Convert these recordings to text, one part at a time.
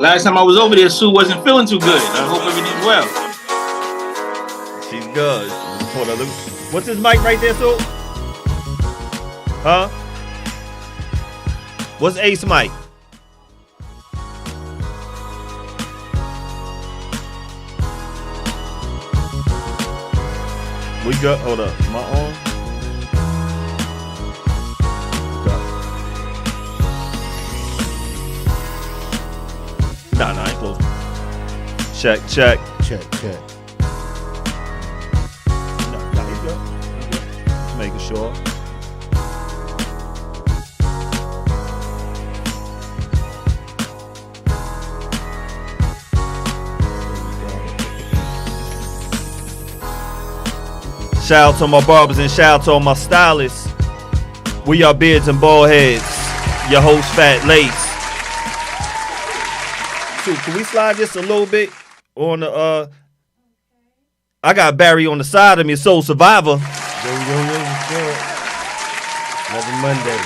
Last time I was over there, Sue wasn't feeling too good. I hope everything's well. She's good. Hold on, look. What's his mic right there, Sue? Huh? What's Ace mic? We got, hold up, my arm. Nah, I ain't close. Check. No, he's good. Just making sure. Shout out to my barbers and shout out to all my stylists. We are Beards and Baldheads. Your host, Fat Lace. So can we slide this a little bit on the I got Barry on the side of me, Soul Survivor. Yo, what's good? Another Monday.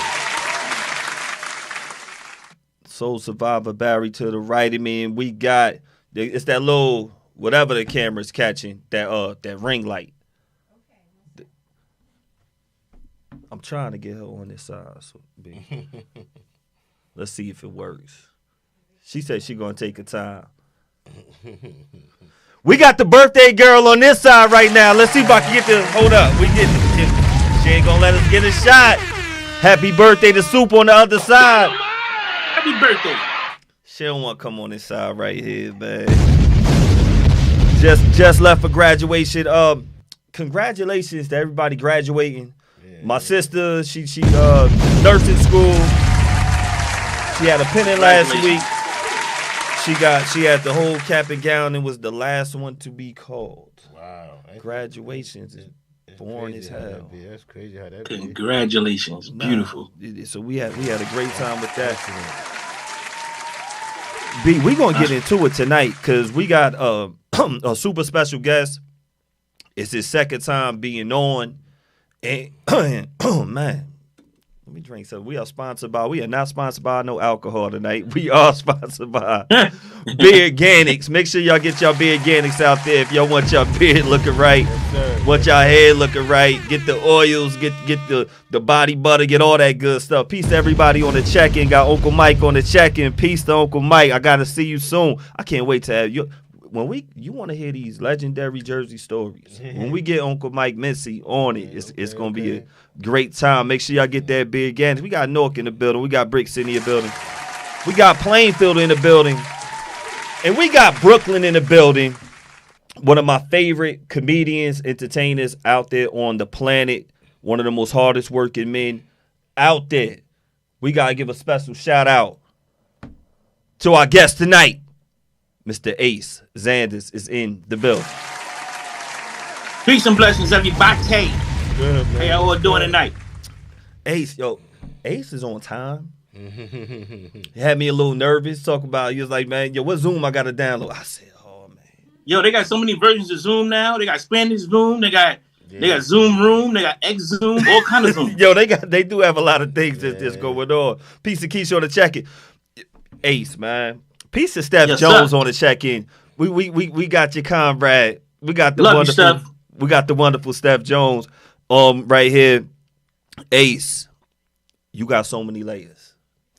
Soul Survivor Barry to the right of me, and we got it's that little whatever the camera's catching, that ring light. I'm trying to get her on this side. So let's see if it works. She said she gonna take her time. We got the birthday girl on this side right now. Let's see if I can get this. Hold up, we get it. She ain't gonna let us get a shot. Happy birthday to Soup on the other side. Happy birthday. She don't want to come on this side right here, man. Just left for graduation. Congratulations to everybody graduating. My sister, she nursing school. She had a pennant last week. She had the whole cap and gown and was the last one to be called. Wow. Graduations is boring as hell. That's crazy how that be. Congratulations. Beautiful. So we had a great time with that. B, we gonna get into it tonight because we got a super special guest. It's his second time being on. And oh man, let me drink something. We are not sponsored by no alcohol tonight. We are sponsored by Beard Organics. Make sure y'all get y'all Beard Organics out there if y'all want y'all beard looking right, want y'all hair looking right, get the oils, get the body butter, get all that good stuff. Peace to everybody on the check-in. Got Uncle Mike on the check-in. Peace to Uncle Mike. I gotta see you soon. I can't wait to have you. You want to hear these legendary Jersey stories. When we get Uncle Mike Mincy on it, it's going to be a great time. Make sure y'all get that Beard Organics. We got Newark in the building. We got Brick City in the building. We got Plainfield in the building. And we got Brooklyn in the building. One of my favorite comedians, entertainers out there on the planet. One of the most hardest working men out there. We got to give a special shout out to our guest tonight. Mr. Ace Zanders is in the building. Peace and blessings, everybody. Good, How y'all all doing tonight? Ace is on time. He had me a little nervous. He was like, man, what Zoom I got to download? I said, oh, man. Yo, they got so many versions of Zoom now. They got Spanish Zoom. They got Zoom Room. They got X Zoom. All kind of Zoom. Yo, they do have a lot of things that's going on. Piece of Keisha on the check-in. Ace, man. Piece of Steph Jones on the check-in. We got your comrade. We got the wonderful Steph Jones right here. Ace, you got so many layers.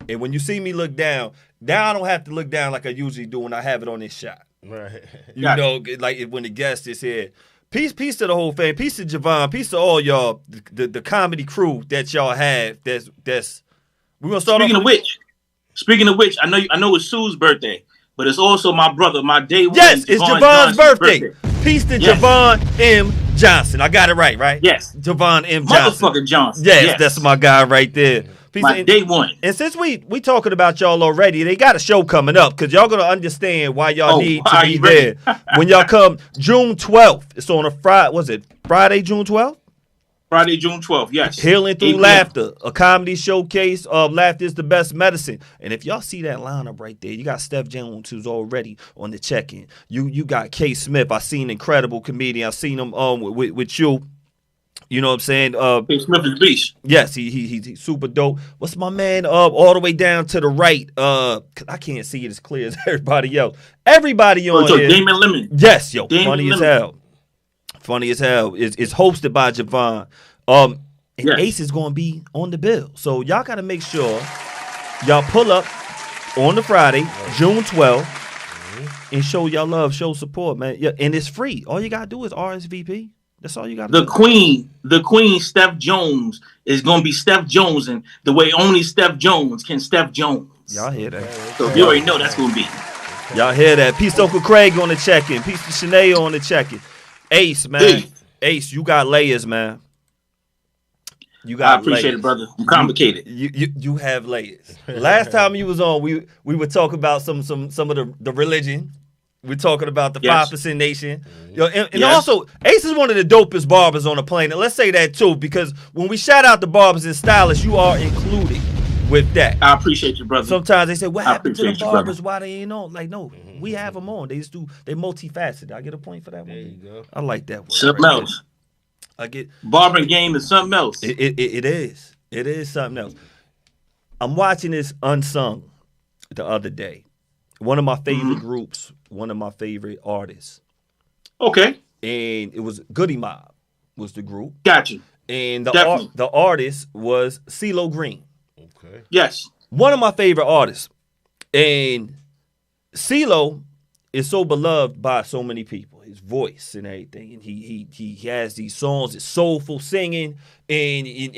And when you see me look down, now I don't have to look down like I usually do when I have it on this shot. Right. You know, like when the guest is here. Peace to the whole fam. Peace to Javon. Peace to all y'all, the comedy crew that y'all have. That's we're gonna start Speaking of which, I know it's Sue's birthday, but it's also my brother, my day one. Yes, it's Javon's birthday. Peace to Javon M. Johnson. I got it right? Yes. Javon M. Johnson. Motherfucking Johnson. Yes, that's my guy right there. My day one. And since we talking about y'all already, they got a show coming up because y'all going to understand why y'all need to be there. When y'all come June 12th, it's on a Friday, was it Friday, June 12th? Friday, June 12th, yes. Healing Through Laughter, a comedy showcase of Laughter is the Best Medicine. And if y'all see that lineup right there, you got Steph Jones, who's already on the check-in. You got K. Smith. I seen incredible comedian. I seen him with you. You know what I'm saying? Hey, Smith is beast. Yes, he's super dope. What's my man all the way down to the right? 'Cause I can't see it as clear as everybody else. Everybody on here. Damon Lemon. Yes, yo, Damon funny as Lemon. hell. Funny as hell. It's hosted by Javon. And Yes. Ace is gonna be on the bill. So y'all gotta make sure y'all pull up on the Friday, June 12th, and show y'all love, show support, man. Yeah, and it's free. All you gotta do is RSVP. That's all you gotta do. The queen, Steph Jones, is gonna be Steph Jones, and the way only Steph Jones can Steph Jones. Y'all hear that? So you already know that's gonna be. Y'all hear that? Peace to Uncle Craig on the check-in. Peace to Shanae on the check-in. Ace, man. Hey. Ace, you got layers, man. You I got appreciate layers. it, brother. I'm complicated. You have layers. Last time you was on, we were talking about some of the religion. We're talking about the Yes. 5% Nation. Yo, and Yes. also, Ace is one of the dopest barbers on the planet. Let's say that too, because when we shout out the barbers and stylists, you are included with that. I appreciate you, brother. Sometimes they say, "What I happened to the appreciate you, barbers? Why they ain't on?" Like, no, we have them on. They multifaceted. I get a point for that one. There you go. I like that one. Something right else. there. I get Barbering game is something else. it is. It is something else. I'm watching this Unsung the other day. One of my favorite groups, one of my favorite artists, Okay, and it was Goody Mob was the group, got you. and Definitely. the artist was CeeLo Green. Okay. Yes. One of my favorite artists, and CeeLo is so beloved by so many people. His voice and everything, and he has these songs. It's soulful singing, and he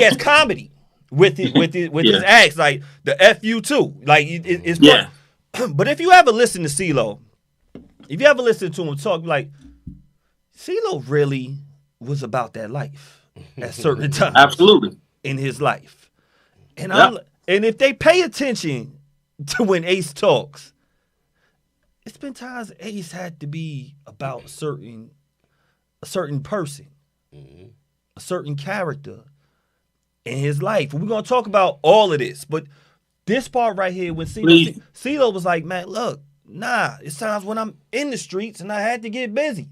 has comedy with his acts, like the FU too. Like it's fun. Yeah. But if you ever listen to CeeLo, if you ever listen to him talk, like CeeLo really was about that life at certain times Absolutely. in his life, and Yep. and if they pay attention to when Ace talks, it's been times Ace had to be about a certain person, a certain character in his life. We're gonna talk about all of this, but this part right here, when Please. CeeLo was like, "Man, look, nah, it's times when I'm in the streets and I had to get busy.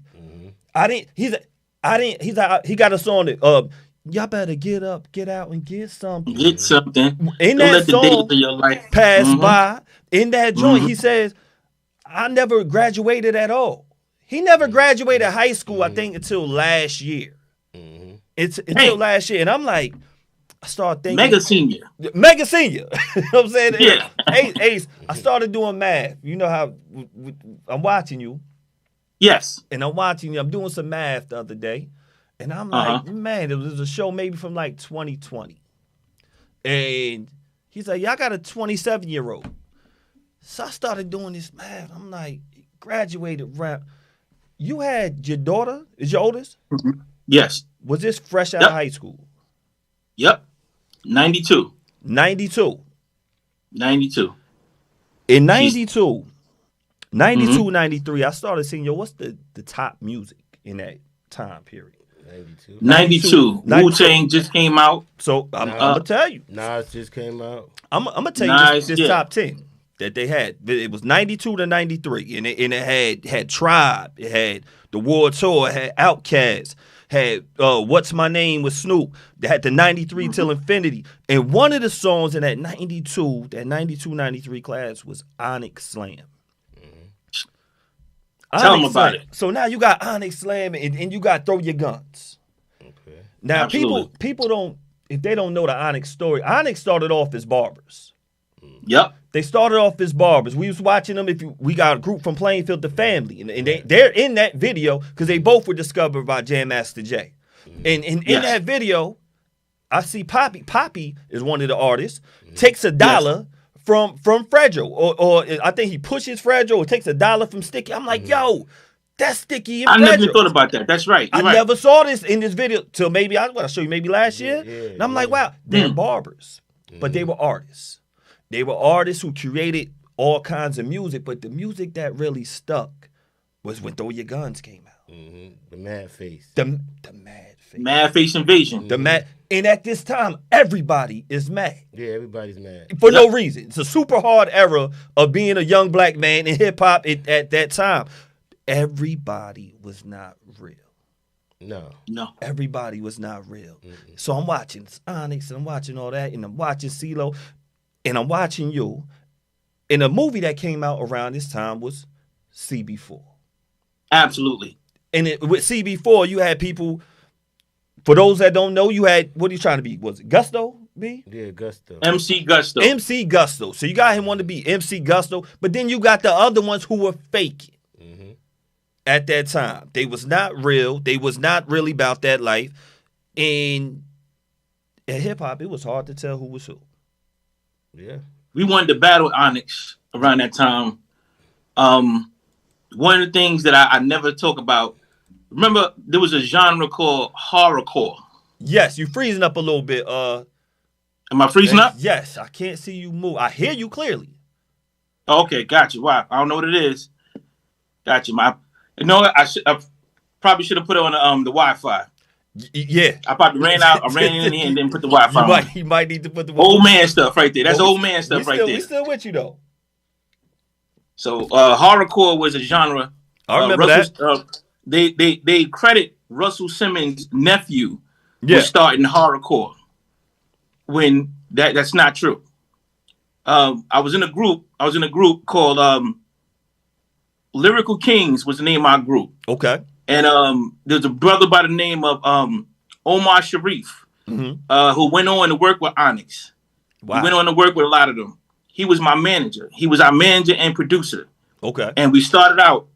He got a song that y'all better get up, get out, and get something. Get something. In Don't that let the days song of your life pass by. In that joint, he says, I never graduated at all. He never graduated high school, I think, until last year. Until last year. And I'm like, I started thinking. Mega senior. Mega senior. You know what I'm saying? Yeah. Ace, I started doing math. You know how I'm watching you. Yes. And I'm watching you. I'm doing some math the other day. And I'm like, man, it was a show maybe from like 2020. And he's like, y'all got a 27-year-old. So I started doing this math. I'm like, graduated rap. You had your daughter, is your oldest? Yes. Was this fresh out of high school? Yep. 92. 92. 92. In 92, 93, I started saying, yo, what's the top music in that time period? 92. 92. Wu-Tang just came out. So I'm going to tell you. Nas just came out. I'm going to tell you this top 10 that they had. It was 92 to 93, and it had Tribe, it had the War Tour, it had Outkast, had What's My Name with Snoop, they had the 93 Till Infinity, and one of the songs in that 92-93 class was Onyx Slam. Tell them about it. So now you got Onyx Slam and you got Throw Your Guns. Okay. Now Absolutely. people don't, if they don't know the Onyx story, Onyx started off as barbers. Yep. They started off as barbers. We was watching them. We got a group from Plainfield, the Family, and they're in that video because they both were discovered by Jam Master Jay. And in that video, I see Poppy. Poppy is one of the artists. Takes $1 from Fredro, or I think he pushes Fredro, or takes $1 from Sticky. I'm like, yo, that's Sticky and I Fredro. never even thought about that. That's right. I never saw this in this video till maybe I'll show you maybe last year. And I'm like, wow, they're barbers, but they were artists. They were artists who curated all kinds of music, but the music that really stuck was when Throw Your Guns came out. The Mad Face. The Mad Face. Mad Face Invasion. The Mad. And at this time, everybody is mad. Yeah, everybody's mad. For no reason. It's a super hard era of being a young black man in hip hop at that time. Everybody was not real. No. Everybody was not real. So I'm watching Onyx and I'm watching all that and I'm watching CeeLo and I'm watching you. And a movie that came out around this time was CB4. Absolutely. And with CB4, you had people, for those that don't know, you had, what are you trying to be? Was it Gusto, B? Yeah, Gusto. MC Gusto. MC Gusto. So you got him wanting to be MC Gusto, but then you got the other ones who were faking. At that time. They was not real. They was not really about that life. And in hip-hop, it was hard to tell who was who. Yeah. We wanted to battle Onyx around that time. One of the things that I never talk about, remember there was a genre called horrorcore. Yes, you freezing up a little bit. Am I freezing up? Yes, I can't see you move. I hear you clearly. Okay, got you. Wow, I don't know what it is. Got you. You know what? I probably should have put it on the Wi-Fi. Yeah. I probably ran in here and then put the Wi-Fi on. You might need to put the old man stuff right there. That's old man stuff right there. We still with you though. So horrorcore was a genre. I remember that. They credit Russell Simmons' nephew with starting horrorcore. When that's not true. I was in a group called Lyrical Kings was the name of my group. Okay. And there's a brother by the name of Omar Sharif, who went on to work with Onyx. Wow. He went on to work with a lot of them. He was my manager. He was our manager and producer. Okay. And we started out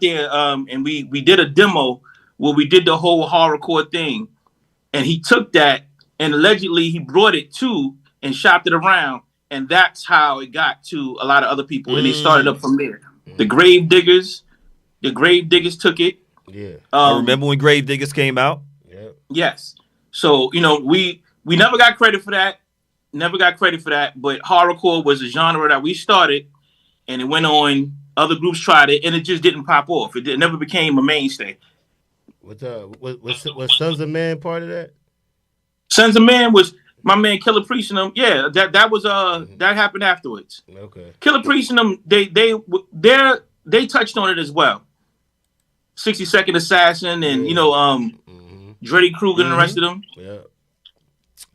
there, and we did a demo where we did the whole horrorcore thing. And he took that and allegedly he brought it to and shopped it around. And that's how it got to a lot of other people. And they started up from there. The Grave Diggers took it. Yeah. I remember when Grave Diggers came out. Yeah. Yes. So, we never got credit for that. But horrorcore was a genre that we started and it went on. Other groups tried it and it just didn't pop off. It never became a mainstay. Was Sons of Man part of that? Sons of Man was my man Killer Priest and them. Yeah, that was that happened afterwards. Okay. Killer Priest and them, they touched on it as well. 60-Second Assassin and Dreddy Kruger and the rest of them. Yeah.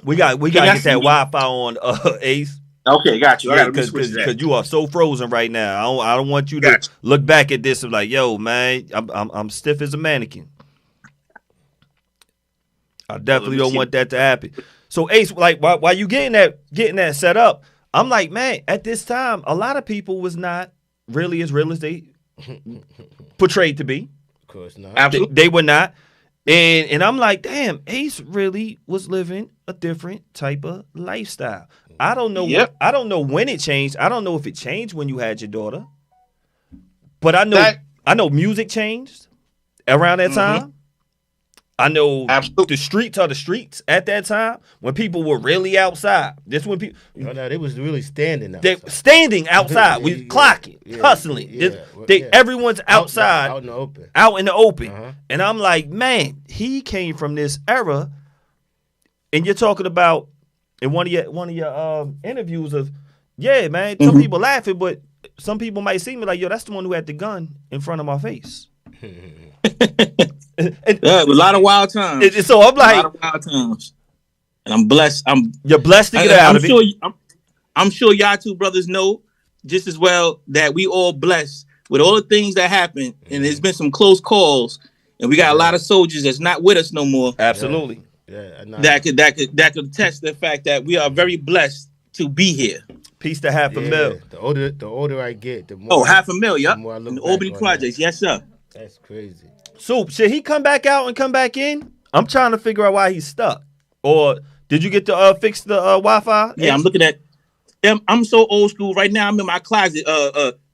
We got to get that Wi-Fi on Ace. Okay, got you. I got to because you are so frozen right now. I don't want you to look back at this and like, yo, man, I'm stiff as a mannequin. I definitely don't want that to happen. So Ace, like while you getting that set up, I'm like, man, at this time, a lot of people was not really as real as they portrayed to be. Of course not. Absolutely. They were not. And I'm like, damn, Ace really was living a different type of lifestyle. I don't know. Yep. I don't know when it changed. I don't know if it changed when you had your daughter. But I know music changed around that time. I know the streets are the streets at that time when people were really outside. This when people they was really standing outside. They standing outside. We clocking, hustling. Everyone's outside, out in the open. Out in the open. And I'm like, man, he came from this era. And you're talking about in one of your interviews of, yeah, man. Some people laughing, but some people might see me like, yo, that's the one who had the gun in front of my face. Yeah, a lot of wild times. So I'm like, a lot of wild times, and I'm blessed. You're blessed to get out of it. I'm sure y'all two brothers know just as well that we all blessed with all the things that happened, and there's been some close calls, and we got a lot of soldiers that's not with us no more. Absolutely. Yeah. That could attest to the fact that we are very blessed to be here. Peace to $500,000. The older I get, the more. $500,000. Yep. The more I look in the Albany projects. Yes, sir. That's crazy. So should he come back out and come back in? I'm trying to figure out why he's stuck. Or did you get to fix the Wi-Fi? Yeah, I'm looking at. I'm so old school right now. I'm in my closet,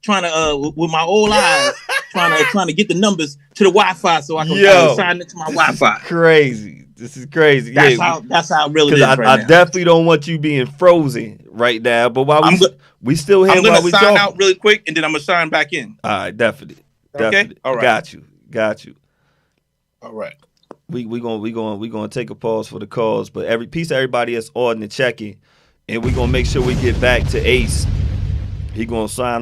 trying to with my old eyes, trying to get the numbers to the Wi-Fi so I can sign into my Wi-Fi. Crazy. This is crazy. That's how it really is right now. I definitely don't want you being frozen right now. But while we still here, I'm gonna sign out really quick and then I'm gonna sign back in. All right, definitely. Okay. All right. Got you. All right. We gonna take a pause for the calls, but every piece of everybody that's on the check-in, and we're gonna make sure we get back to Ace. He gonna sign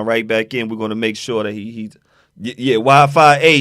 right back in. We're gonna make sure that he's Wi-Fi Ace.